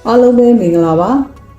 အားလုံးပဲမင်္ဂလာပါ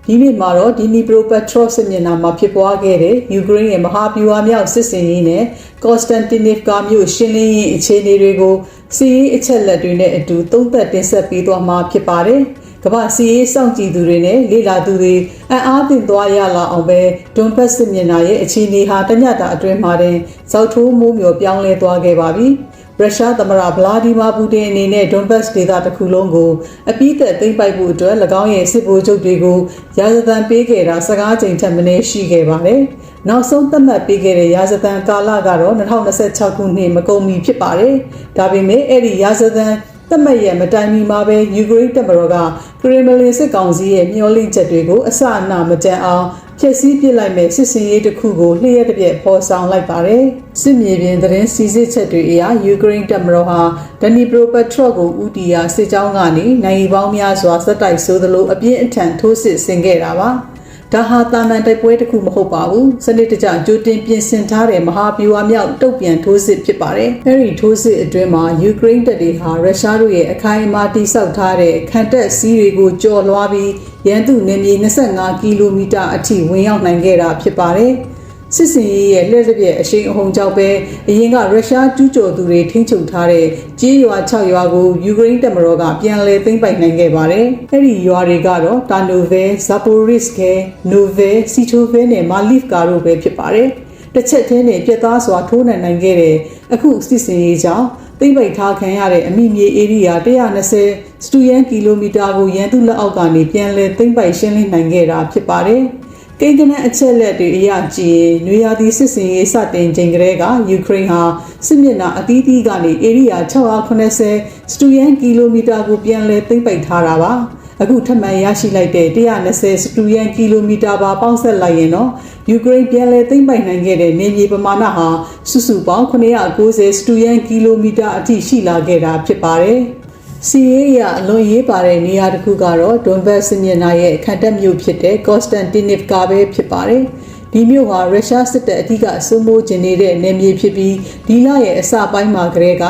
ဒီနေ့မှာတော့ဒီနီပရိုပက်ထရော့စစ်မျက်နှာမှာဖြစ်ပွားခဲ့တဲ့ယူကရိန်းရဲ့မဟာဗျူဟာမြောက်စစ်စင်ရေးနဲ့ကော့စတန်တင်နီဖ်ကာမြို့ရှင်းလင်းရေးအခြေအနေတွေကိုစီးရေးအချက်လက်တွေနဲ့အတူသုံးသပ်တင်ဆက်ပေးသွားမှာဖြစ်ပါတယ်ကမ္ဘာစီးရေးစောင့်ကြည့်သူတွေနဲ့လေ့လာသူတွေအံ့အားသင့်သွားရလာအောင်ပဲဒွန်ဘတ်စစ်မျက်နှာရဲ့အခြေအနေဟာတညတာအတွင်းမှာတင်ဇောက်ထိုးမိုးမျှော်ပြောင်းလဲသွားခဲ့ပါပြီရုရှားသမ္မတဗလာဒီမာပူတင်အနေနဲ့ဒွန်ဘတ်ဒေသတစ်ခုလုံးကိုအပိသက်သိမ်းပိုက်ဖို့အတွက်၎င်းရဲ့စစ်ဗိုလ်ချုပ်တွေကိုရာဇသံပေးခဲ့တာ15ကြိမ်ထက်မနည်းရှိခဲ့ပါတယ်။နောက်ဆုံးသတ်မှတ်ပေးခဲ့တဲ့ရာဇသံကာလကတော့2026ခုနှစ်မကုန်မီဖြစ်ပါတယ်။ဒါပေမဲ့အဲ့ဒီရာဇသံသတ်မှတ်ရမတိုင်မီမှာပဲယူကရိန်းတပ်မတော်ကခရမလင်စစ်ကောင်စီရဲ့မျှော်လင့်ချက်တွေကိုအစအနမတန်အောင်ဖျက်ဆီးပစ်လိုက်မဲ့စစ်စင်ရေးတစ်ခုကိုလျှက်တပြက်ပေါ်ဆောင်လိုက်ပါတယ်။စစ်မြေပြင်သတင်းစီစစ်ချက်တွေအရယူကရိန်းတပ်မတော်ဟာဒနီပရိုပက်ထရော့ကိုဦးတည်ရာစစ်ကြောင်းကနေနိုင်ပေါင်းများစွာစက်တိုက်ဆိုသလိုအပြင်းအထန်ထိုးစစ်ဆင်ခဲ့တာပါ။ဒါဟာတာမန်တိုက်ပွဲတစ်ခုမဟုတ်ပါဘူး။စနစ်တကျကြိုတင်ပြင်ဆင်ထားတဲ့မဟာဗျူဟာမြောက်တုတ်ပြန်ထိုးစစ်ဖြစ်ပါတယ်။အဲဒီထိုးစစ်အတွင်းမှာယူကရိန်းတပ်တွေဟာရုရှားတို့ရဲ့အခိုင်အမာတိစောက်ထားတဲ့ခံတပ်စီးတွေကိုကျော်လွှားပြီးရန်သူနယ်မြေ25ကီလိုမီတာအထိဝင်ရောက်နိုင်ခဲ့တာဖြစ်ပါတယ်။စစ်စင်ရေးရဲ့လက်ပြည့်အရှိန်အဟုန်ကြောင့်ပဲအရင်ကရုရှားကျူးကျော်သူတွေထိန်းချုပ်ထားတဲ့ကြေးရွာ6ရွာကိုယူကရိန်းတပ်မတော်ကပြန်လည်သိမ်းပိုက်နိုင်ခဲ့ပါတယ်။အဲ့ဒီရွာတွေကတော့တာနိုဗဲ၊ဇာပိုရစ်စကဲ၊နိုဗဲ၊စီတိုဗဲနဲ့မာလီဖ်ကာတို့ပဲဖြစ်ပါတယ်။တစ်ချက်တည်းနဲ့ပြတ်သားစွာထိုးနှံနိုင်ခဲ့တဲ့အခုစစ်စင်ရေးကြောင့်သိမ်းပိုက်ထားခံရတဲ့အမိမြေဧရိယာ120စတူယန်ကီလိုမီတာကိုရန်သူလက်အောက်ကနေပြန်လည်သိမ်းပိုက်ရှင်းလင်းနိုင်ခဲ့တာဖြစ်ပါတယ်။ကိန်းဂဏန်းအချက်လက်တွေအရကြည့်ရင်နွေရာသီစစ်စင်ရေးစတင်ချိန်ကလေးကယူကရိန်းဟာစစ်မျက်နှာအသီးသီးကနေဧရိယာ680စတူယန်ကီလိုမီတာကိုပြန်လည်သိမ်းပိုက်ထားတာပါအခုထပ်မံရရှိလိုက်တဲ့120စတူယန်ကီလိုမီတာပါပေါင်းဆက်လိုက်ရင်တော့ယူကရိန်းပြန်လည်သိမ်းပိုက်နိုင်ခဲ့တဲ့နေမြေပမာဏဟာစုစုပေါင်း990စတူယန်ကီလိုမီတာအထိရှိလာခဲ့တာဖြစ်ပါတယ်စီးရေးရအလွန်ရေးပါတဲ့နေရာတစ်ခုကတော့ဒွန်ဘတ်စစ်မျက်နှာရဲ့ခံတပ်မြို့ဖြစ်တဲ့ကော့စတန်တင်နီဖ်ကာပဲဖြစ်ပါတယ်။ဒီမြို့ဟာရုရှားစစ်တပ်အထူးကစိုးမိုးကျင်နေတဲ့နယ်မြေဖြစ်ပြီးဒီလရဲ့အစပိုင်းမှာကတည်းက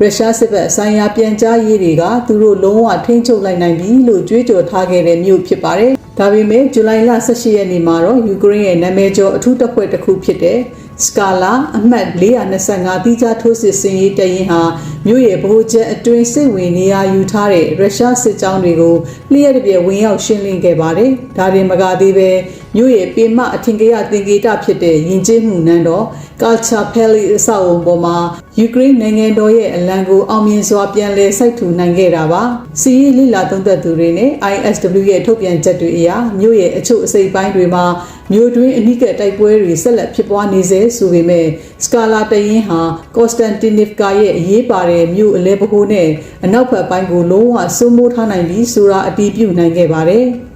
ရုရှားစစ်ဘက်ဆိုင်ရာပြန်ကြားရေးတွေကသူတို့လုံးဝထိန်းချုပ်လိုက်နိုင်ပြီလို့ကြွေးကြော်ထားခဲ့တဲ့မြို့ဖြစ်ပါတယ်။ဒါပေမဲ့ဇူလိုင်လ18ရက်နေ့မှာတော့ယူကရိန်းရဲ့နာမည်ကျော်အထူးတပ်ဖွဲ့တစ်ခုဖြစ်တဲ့စကာလာအမှတ်425တိကျထိုးစစ်ဆင်ရေးတရင်ဟာမြို့ရဲ့ဗဟိုချက်အတွင်းစိတ်ဝင်နေရာယူထားတဲ့ရုရှားစစ်ကြောင်းတွေကိုလျှက်တပြက်ဝင်ရောက်ရှင်းလင်းခဲ့ပါတယ်။ဒါတင်မကသေးပဲမြို့ရဲ့ပေမအထင်ကရသင်္ကေတဖြစ်တဲ့ယဉ်ကျေးမှုနန်းတော် Culture Palace အဆောက်အုံပေါ်မှာယူကရိန်းနိုင်ငံတော်ရဲ့အလံကိုအောင်မြင်စွာပြန်လည်စိုက်ထူနိုင်ခဲ့တာပါ။စီးရီးလိလာသုံးသက်သူတွေနဲ့ ISW ရဲ့ထုတ်ပြန်ချက်တွေအရမြို့ရဲ့အချို့အစိပ်ပိုင်းတွေမှာမြို့တွင်းအနိကတိုက်ပွဲတွေဆက်လက်ဖြစ်ပွားနေစေဆိုပေမဲ့စကာလာတရင်ဟာကော့စတန်တင်နီဖ်ကာရဲ့အရေးပါတဲ့မြို့အလဲပကိုးနဲ့အနောက်ဘက်ပိုင်းကိုလုံးဝစိုးမိုးထားနိုင်ပြီးဆိုတာအတည်ပြုနိုင်ခဲ့ပါတယ်။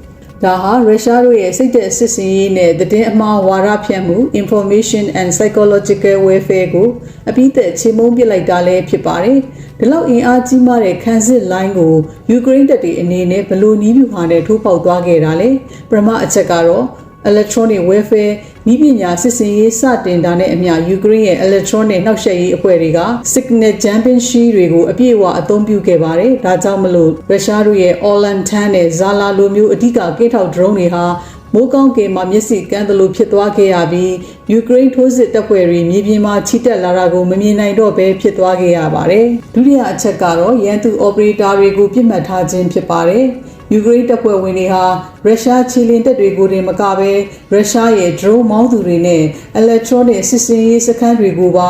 ဒါဟာရုရှားတို့ရဲ့စိတ်သက်စစ်စင်ရေးနဲ့သတင်းအမှားဝါဒဖြန့်မှု information and psychological warfare ကိုအပိသက်ချေမှုန်းပစ်လိုက်တာလည်းဖြစ်ပါတယ်။ဒီလောက်အင်အားကြီးမားတဲ့ခံစစ်လိုင်းကိုယူကရိန်းတပ်တွေအနေနဲ့ဘလို့နည်းဗျူဟာနဲ့ထိုးပေါက်သွားခဲ့တာလဲ။ပထမအချက်ကတော့electronic warfare နည်းပညာစစ်စင်ရေးစတင်တာနဲ့အမျှယူကရိန်းရဲ့ electronic နှောက်ယှက်ရေးအဖွဲ့တွေက signal jumping shield တွေကိုအပြည့်အဝအသုံးပြုခဲ့ပါတယ်။ဒါကြောင့်မလို့ရုရှားတို့ရဲ့ Orlan-10 နဲ့ Zala လိုမျိုးအဓိကကင်းထောက် drone တွေဟာမိုးကောင်းကင်မှာမျက်စိကန်းသလိုဖြစ်သွားခဲ့ရပြီးယူကရိန်းထိုးစစ်တပ်ဖွဲ့တွေမြေပြင်မှာချီတက်လာတာကိုမမြင်နိုင်တော့ဘဲဖြစ်သွားခဲ့ရပါတယ်။ဒုတိယအချက်ကတော့ရန်သူ operator တွေကိုပြစ်မှတ်ထားခြင်းဖြစ်ပါတယ်။ယူကရိန်းတပ်ဖွဲ့ဝင်တွေဟာရုရှားခြေလျင်တပ်တွေကိုတင်မကပဲရုရှားရဲ့ drone မောင်းသူတွေနဲ့ electronic စစ်စင်ရေးစခန်းတွေကိုပါ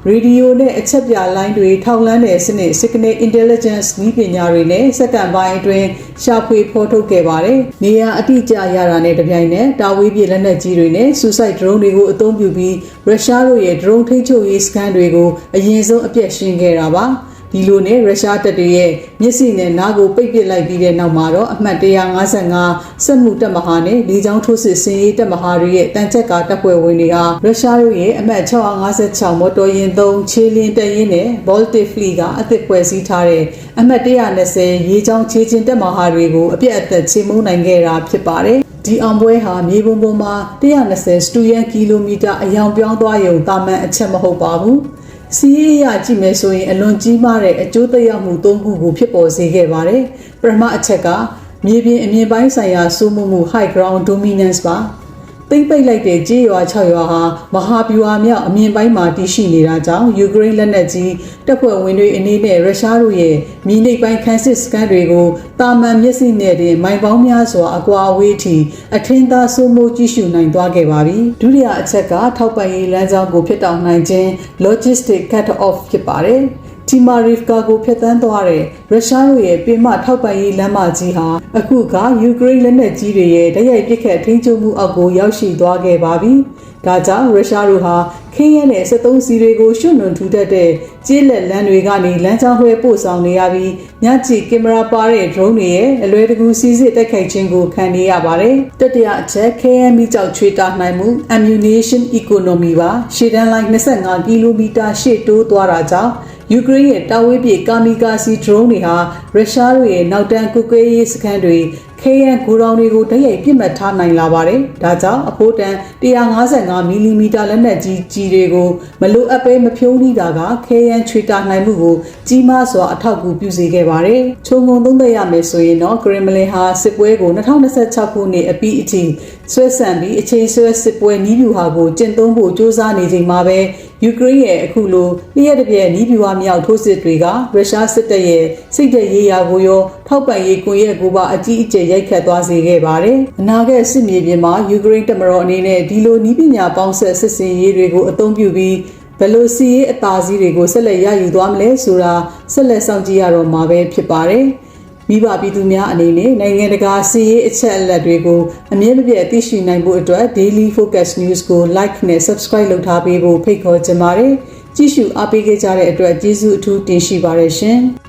ရေဒီယိုနဲ့အချက်ပြလိုင်းတွေထောက်လှမ်းတဲ့စနစ် signal intelligence နည်းပညာတွေနဲ့စက္ကန့်ပိုင်းအတွင်းရှာဖွေဖော်ထုတ်ခဲ့ပါတယ်။နေရာအတိအကျရတာနဲ့တပြိုင်နက်တာဝေးပြလက်နက်ကြီးတွေနဲ့ suicide drone တွေကိုအသုံးပြုပြီးရုရှားတို့ရဲ့ drone ထိန်းချုပ်ရေးစခန်းတွေကိုအရင်ဆုံးအပြတ်ရှင်းခဲ့တာပါ။ဒီလိုနဲ့ရုရှားတပ်တွေရဲ့မျက်စိနဲ့နားကိုပိတ်ပစ်လိုက်ပြီးတဲ့နောက်မှာတော့အမှတ်155စက်မှုတပ်မဟာနဲ့လေကြောင်းထိုးစစ်ဆင်ရေးတပ်မဟာတွေရဲ့တန်ချက်ကာတပ်ဖွဲ့ဝင်တွေဟာရုရှားတို့ရဲ့အမှတ်656မော်တော်ယာဉ်3ခြေလျင်တပ်ရင်းနဲ့ Baltic Fleet ကအသစ်ဖွဲ့စည်းထားတဲ့အမှတ်120ရေကြောင်းခြေကျင်တပ်မဟာတွေကိုအပြည့်အသက်ချေမှုန်းနိုင်ခဲ့တာဖြစ်ပါတယ်။ဒီအောင်ပွဲဟာမြေပုံပေါ်မှာ120စတူယန်ကီလိုမီတာအယောင်ပြောင်းသွားရုံတာမန်အချက်မဟုတ်ပါဘူး။စီးရေးရကြည့်မယ်ဆိုရင်အလွန်ကြီးမားတဲ့အကျိုးသက်ရောက်မှု၃ခုကိုဖြစ်ပေါ်စေခဲ့ပါတယ်။ပထမအချက်က မြေပြင်အမြင့်ပိုင်းဆိုင်ရာစိုးမိုးမှု high ground dominance ပါသိမ့်ပိတ်လိုက်တဲ့ကြေးရွာ6ရွာဟာမဟာဗျူဟာမြောက်အမြင့်ပိုင်းမှာတည်ရှိနေတာကြောင့်ယူကရိန်းလက်နက်ကြီးတပ်ဖွဲ့ဝင်တွေအနေနဲ့ရုရှားတို့ရဲ့မြေနိမ့်ပိုင်းခန်းစစ်စခန်းတွေကိုတာမန်မျက်စိနဲ့တင်မိုင်ပေါင်းများစွာအကွာအဝေးထိအထင်သာစိုးမိုးကြည့်ရှုနိုင်သွားခဲ့ပါပြီဒုတိယအချက်ကထောက်ပံ့ရေးလမ်းကြောင်းကိုဖျက်တောက်နိုင်ခြင်း logistic cut off ဖြစ်ပါတယ်တီမာရီဖကာကိုဖျက်ဆီးသွားတဲ့ရုရှားတို့ရဲ့ပင်မထောက်ပံ့ရေးလမ်းမကြီးဟာအခုကယူကရိန်းလက်နက်ကြီးတွေရဲ့တိုက်ရိုက်ပစ်ခတ်ထိန်းချုပ်မှုအောက်ကိုရောက်ရှိသွားခဲ့ပါပြီ။ဒါကြောင့်ရုရှားတို့ဟာခင်းရဲတဲ့73စီတွေကိုရှုံနွန်ထူထပ်တဲ့ကျေးလက်လမ်းတွေကနေလမ်းကြောင်းလွှဲပို့ဆောင်နေရပြီးညကြည့်ကင်မရာပါတဲ့ drone တွေရဲ့အလွယ်တကူစီစစ်တိုက်ခိုက်ခြင်းကိုခံနေရပါတယ်။တတိယအချက်ခင်းရဲမိကြောက်ချွေတာနိုင်မှု ammunition economy ပါရှေ့တန်းလိုင်း25ကီလိုမီတာရှေ့တိုးသွားတာကြောင့်ယူကရိန်းရဲ့တာဝေးပြေကာမီကာစီ drone တွေဟာရုရှားတို့ရဲ့နောက်တန်းကုတ်ကဲရေးစခန်းတွေခဲယမ်းဂိုဒေါင်တွေကိုတိုက်ရိုက်ပစ်မှတ်ထားနိုင်လာပါတယ်။ဒါကြောင့်အဖိုးတန်155မီလီမီတာလက်နက်ကြီးတွေကိုမလိုအပ်ပဲမဖြုံးနှီးတာကခဲယမ်းချွေတာနိုင်မှုကိုကြီးမားစွာအထောက်အကူပြုစေခဲ့ပါတယ်။ခြုံငုံသုံးသပ်ရမယ်ဆိုရင်တော့ကရင်မလင်ဟာစစ်ပွဲကို2026ခုနှစ်အပြီးအထိဆွဲဆန့်ပြီးအချိန်ဆွဲစစ်ပွဲနီးဗျူဟာကိုကျင့်သုံးဖို့စ조사နေချိန်မှာပဲယူကရိန်းရဲ့အခုလိုလျှက်တစ်ပြက်နီးဗျူဟာမြောက်ထိုးစစ်တွေကရုရှားစစ်တပ်ရဲ့စိတ်တရေးရာကိုရောထောက်ပံ့ရေးကွန်ရက်ကိုပါအကြီးအကျယ်ရိုက်ခတ်သွားစေခဲ့ပါတယ်။အနာဂတ်စစ်မြေပြင်မှာယူကရိန်းတပ်မတော်အနေနဲ့ဒီလိုနီးပညာပေါင်းဆက်စစ်စင်ရေးတွေကိုအသုံးပြုပြီးဘယ်လိုစီးရေးအသာစီးတွေကိုဆက်လက်ရယူသွားမလဲဆိုတာဆက်လက်စောင့်ကြည့်ရတော့မှာပဲဖြစ်ပါတယ်။မိဘပြည်သူများအနေနဲ့နိုင်ငံတကာစီးရေးအချက်အလက်တွေကိုအမြဲမပြတ်သိရှိနိုင်ဖို့အတွက် Daily Focus News ကို like နဲ့ subscribe လုပ်ထားပေးဖို့ဖိတ်ခေါ်ချင်ပါတယ်။ကြည့်ရှုအားပေးခဲ့ကြတဲ့အတွက်ကျေးဇူးအထူးတင်ရှိပါတယ်ရှင်။